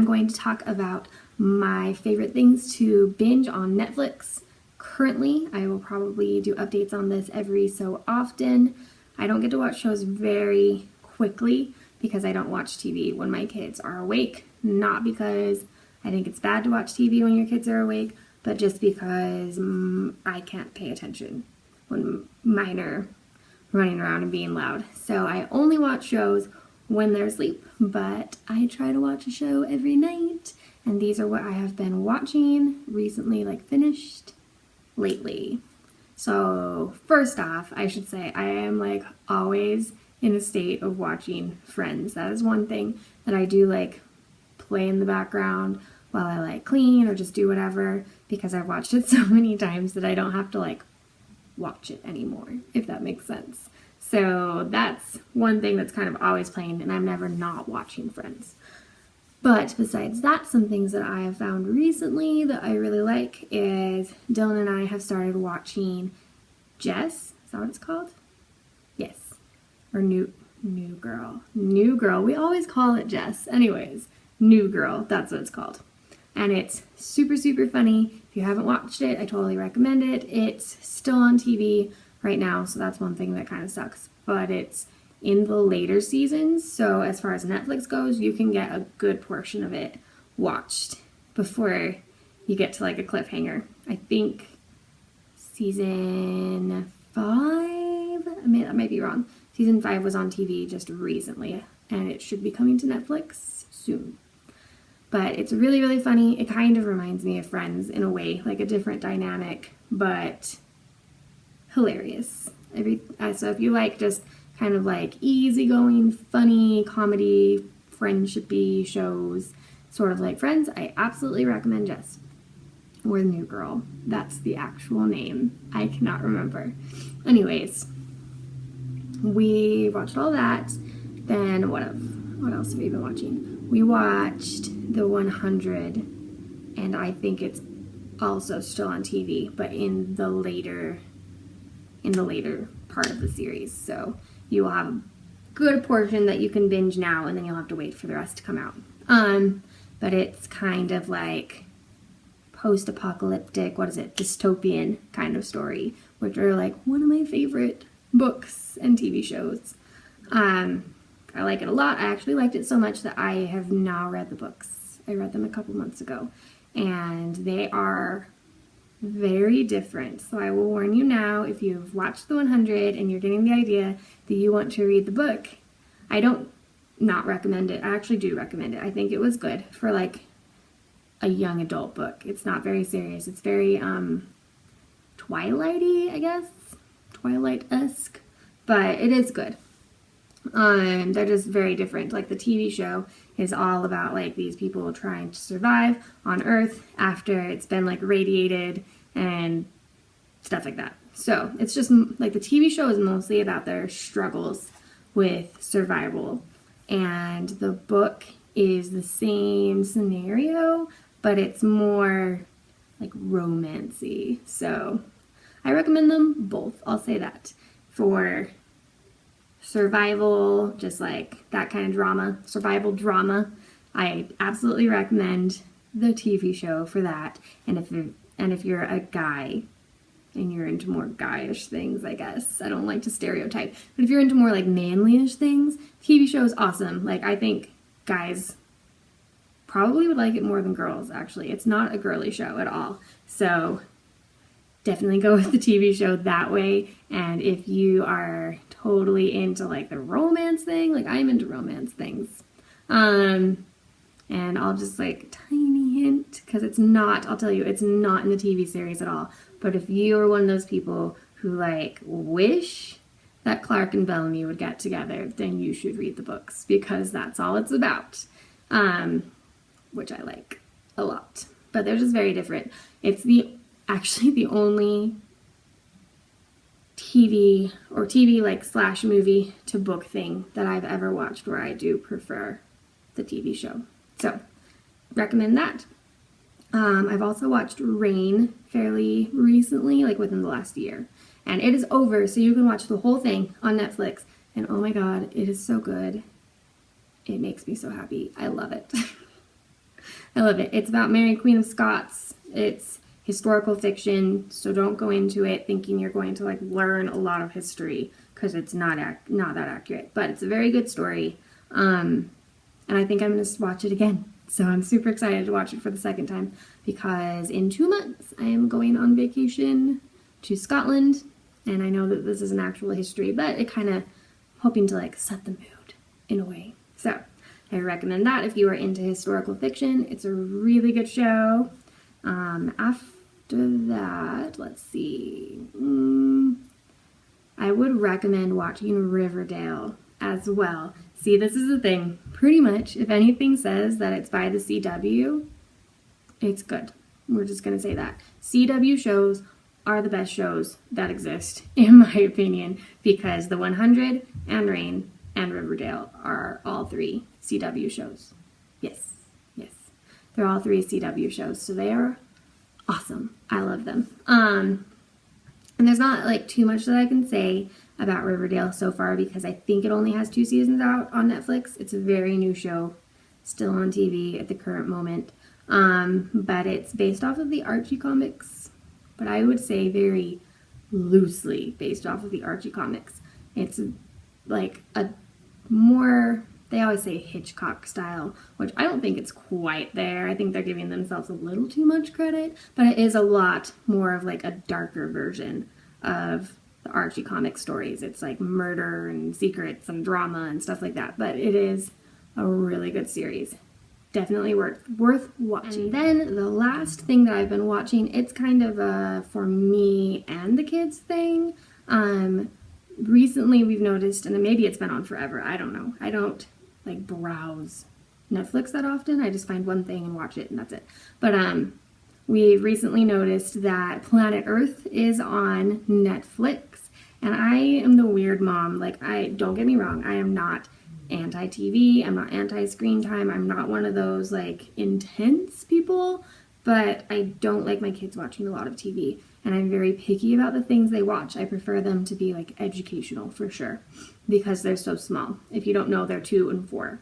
I'm going to talk about my favorite things to binge on Netflix. Currently, I will probably do updates on this every so often. I don't get to watch shows very quickly because I don't watch TV when my kids are awake. Not because I think it's bad to watch TV when your kids are awake, but just because I can't pay attention when mine are running around and being loud. So I only watch shows when they're asleep, but I try to watch a show every night, and these are what I have been watching recently, like finished lately. So first off, I should say I am like always in a state of watching Friends. That is one thing that I do like play in the background while I like clean or just do whatever, because I've watched it so many times that I don't have to like watch it anymore, if that makes sense. So that's one thing that's kind of always playing, and I'm never not watching Friends. But besides that, some things that I have found recently that I really like is Dylan and I have started watching Jess. Is that what it's called? Yes. Or New Girl. New Girl. We always call it Jess. Anyways, New Girl. That's what it's called. And it's super, super funny. If you haven't watched it, I totally recommend it. It's still on TV right now, so that's one thing that kind of sucks. But it's in the later seasons, so as far as Netflix goes, you can get a good portion of it watched before you get to like a cliffhanger. I think season 5, I might be wrong. Season 5 was on TV just recently, and it should be coming to Netflix soon. But it's really, really funny. It kind of reminds me of Friends in a way, like a different dynamic, but hilarious. So if you like just kind of like easygoing, funny, comedy, friendshipy shows, sort of like Friends, I absolutely recommend Jess. Or The New Girl. That's the actual name. I cannot remember. Anyways, we watched all that. Then what else have we been watching? We watched The 100, and I think it's also still on TV, but in the later part of the series. So you will have a good portion that you can binge now, and then you'll have to wait for the rest to come out. But it's kind of like post-apocalyptic, dystopian kind of story, which are like one of my favorite books and TV shows. I like it a lot. I actually liked it so much that I have now read the books. I read them a couple months ago, and they are very different. So I will warn you now, if you've watched The 100 and you're getting the idea that you want to read the book, I don't not recommend it. I actually do recommend it. I think it was good for like a young adult book. It's not very serious. It's very Twilight-y, I guess. Twilight-esque. But it is good. They're just very different. Like the TV show is all about like these people trying to survive on Earth after it's been like radiated and stuff like that. So it's just like the TV show is mostly about their struggles with survival, and the book is the same scenario, but it's more like romancy. So I recommend them both. I'll say that. For survival, just like that kind of drama, survival drama, I absolutely recommend the TV show for that. And if you're a guy and you're into more guyish things, I guess, I don't like to stereotype, but if you're into more like manlyish things, TV show is awesome. Like I think guys probably would like it more than girls. Actually, it's not a girly show at all. So definitely go with the TV show that way. And if you are totally into like the romance thing, like I'm into romance things, and I'll just like tiny hint, because it's not, I'll tell you, it's not in the TV series at all. But if you are one of those people who like wish that Clark and Bellamy would get together, then you should read the books, because that's all it's about, which I like a lot. But they're just very different. It's actually the only TV like slash movie to book thing that I've ever watched where I do prefer the TV show. So recommend that. I've also watched Rain fairly recently, like within the last year, and it is over, so you can watch the whole thing on Netflix, and oh my god, it is so good. It makes me so happy. I love it. I love it. It's about Mary Queen of Scots. It's historical fiction, so don't go into it thinking you're going to like learn a lot of history, because it's not that accurate. But it's a very good story, and I think I'm going to watch it again. So I'm super excited to watch it for the second time, because in 2 months I am going on vacation to Scotland, and I know that this is an actual history, but it kind of hoping to like set the mood in a way. So I recommend that if you are into historical fiction. It's a really good show. After that, let's see. I would recommend watching Riverdale as well. See, this is the thing. Pretty much, if anything says that it's by the CW, it's good. We're just going to say that. CW shows are the best shows that exist, in my opinion, because The 100 and Reign and Riverdale are all 3 CW shows. Yes. They're all 3 CW shows, so they are awesome. I love them. And there's not like too much that I can say about Riverdale so far, because I think it only has 2 seasons out on Netflix. It's a very new show, still on TV at the current moment. But it's based off of the Archie comics, but I would say very loosely based off of the Archie comics. It's like a more, they always say Hitchcock style, which I don't think it's quite there. I think they're giving themselves a little too much credit, but it is a lot more of like a darker version of the Archie comic stories. It's like murder and secrets and drama and stuff like that, but it is a really good series. Definitely worth watching. And then the last thing that I've been watching, it's kind of a for me and the kids thing. Recently we've noticed, and maybe it's been on forever, I don't know. I don't like browse Netflix that often. I just find one thing and watch it, and that's it. But we've recently noticed that Planet Earth is on Netflix, and I am the weird mom. Like, don't get me wrong, I am not anti-TV, I'm not anti-screen time, I'm not one of those like intense people, but I don't like my kids watching a lot of TV, and I'm very picky about the things they watch. I prefer them to be like educational for sure, because they're so small. If you don't know, they're 2 and 4.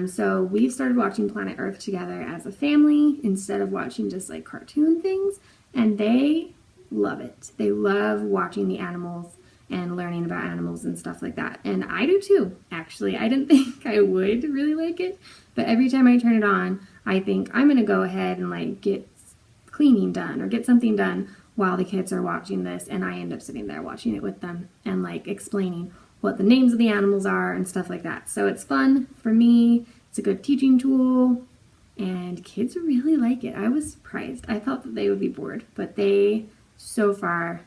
So we've started watching Planet Earth together as a family instead of watching just like cartoon things, and they love it. They love watching the animals and learning about animals and stuff like that. And I do too, actually. I didn't think I would really like it, but every time I turn it on, I think I'm going to go ahead and like get cleaning done or get something done while the kids are watching this, and I end up sitting there watching it with them and like explaining what the names of the animals are and stuff like that. So it's fun for me. It's a good teaching tool, and kids really like it. I was surprised. I thought that they would be bored, but they so far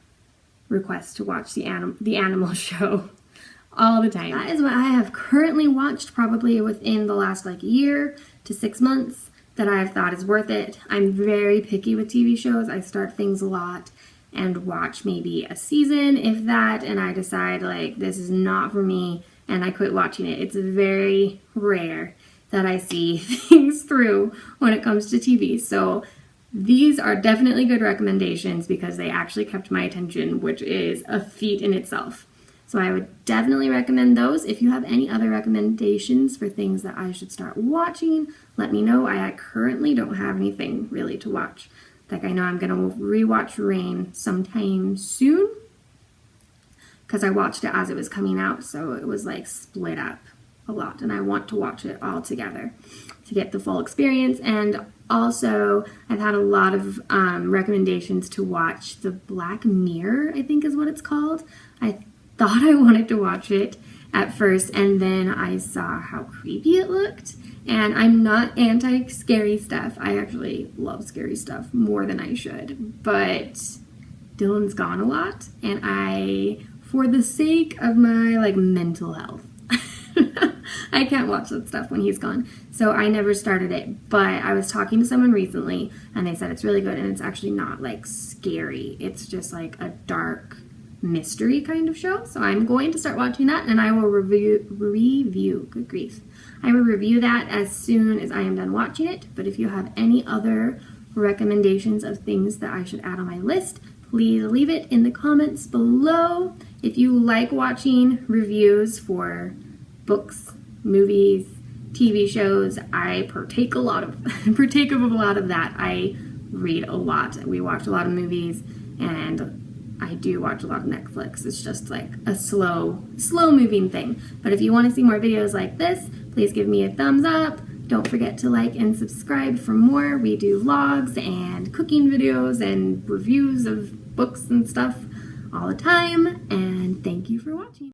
request to watch the animal show all the time. That is what I have currently watched, probably within the last like year to 6 months, that I've thought is worth it. I'm very picky with TV shows. I start things a lot and watch maybe a season, if that, and I decide like this is not for me and I quit watching it. It's very rare that I see things through when it comes to TV. So these are definitely good recommendations because they actually kept my attention, which is a feat in itself. So I would definitely recommend those. If you have any other recommendations for things that I should start watching, let me know. I currently don't have anything really to watch. Like, I know I'm going to rewatch Reign sometime soon because I watched it as it was coming out, so it was like split up a lot, and I want to watch it all together to get the full experience. And also, I've had a lot of recommendations to watch the Black Mirror, I think is what it's called. I thought I wanted to watch it at first, and then I saw how creepy it looked. And I'm not anti-scary stuff. I actually love scary stuff more than I should. But Dylan's gone a lot, and for the sake of my like mental health, I can't watch that stuff when he's gone. So I never started it, but I was talking to someone recently and they said it's really good, and it's actually not like scary. It's just like a dark mystery kind of show. So I'm going to start watching that, and I will review, good grief. I will review that as soon as I am done watching it. But if you have any other recommendations of things that I should add on my list, please leave it in the comments below. If you like watching reviews for books, movies, TV shows. I partake of a lot of that. I read a lot. We watch a lot of movies, and I do watch a lot of Netflix. It's just like a slow moving thing. But if you want to see more videos like this, please give me a thumbs up. Don't forget to like and subscribe for more. We do vlogs and cooking videos and reviews of books and stuff all the time. And thank you for watching.